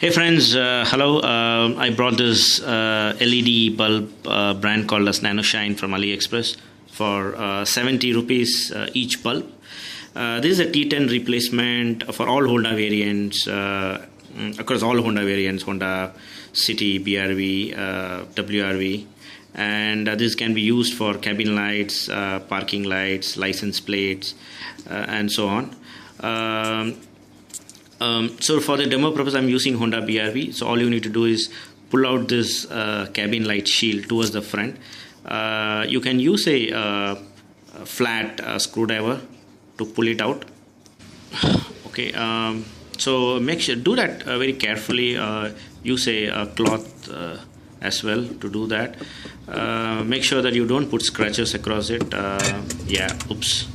Hey friends, hello. I brought this LED bulb brand called as Nano Shine from AliExpress for 70 rupees each bulb. This is a T10 replacement for all Honda variants, across all Honda variants, Honda City, BRV, WRV. And this can be used for cabin lights, parking lights, license plates, and so on. So for the demo purpose, I'm using Honda BRV. So all you need to do is pull out this cabin light shield towards the front. You can use a flat screwdriver to pull it out. Okay. So make sure do that very carefully. Use a cloth as well to do that. Make sure that you don't put scratches across it. Yeah. Oops.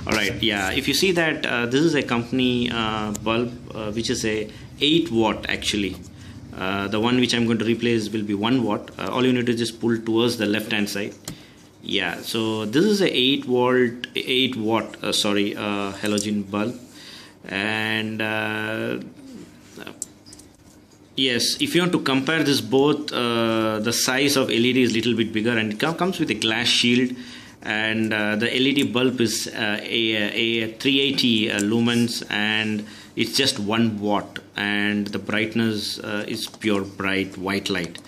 Alright, yeah, if you see that this is a company bulb which is a 8 watt actually. The one which I'm going to replace will be 1 watt. All you need to just pull towards the left hand side. Yeah, so this is a 8 watt halogen bulb. And yes, if you want to compare this both, the size of LED is a little bit bigger and it comes with a glass shield. And the LED bulb is a 380 lumens, and it's just 1 watt, and the brightness is pure bright white light,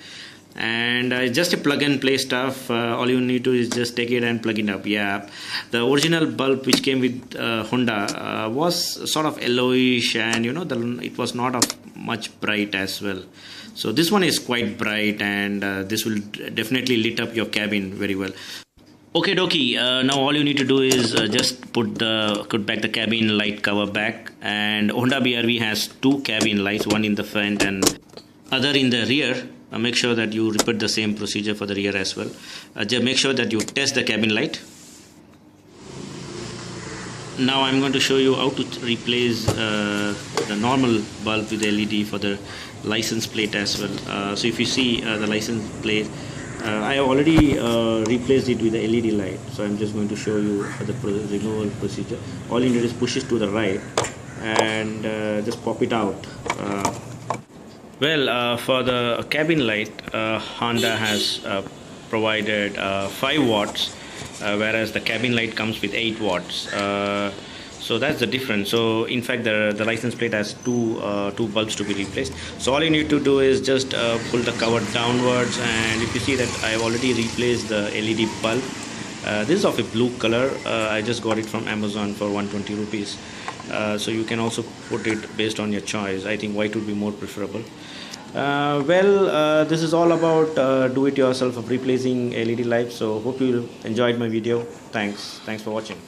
and just a plug and play stuff. All you need to is just take it and plug it up. Yeah, the original bulb which came with Honda was sort of yellowish, and it was not of much bright as well. So this one is quite bright, and this will definitely lit up your cabin very well. Okay dokie, now all you need to do is just put back the cabin light cover back, and Honda BRV has 2 cabin lights, one in the front and other in the rear. Make sure that you repeat the same procedure for the rear as well. Just make sure that you test the cabin light. Now I'm going to show you how to replace the normal bulb with LED for the license plate as well. So if you see the license plate, I have already replaced it with the LED light, so I'm just going to show you the removal procedure. All you need is push it to the right and just pop it out. For the cabin light, Honda has provided 5 watts, whereas the cabin light comes with 8 watts. So that's the difference. So in fact the license plate has two bulbs to be replaced. So all you need to do is just pull the cover downwards, and if you see that I have already replaced the LED bulb. This is of a blue color. I just got it from Amazon for 120 rupees. So you can also put it based on your choice. I think white would be more preferable. This is all about do it yourself of replacing LED lights. So hope you enjoyed my video. Thanks for watching.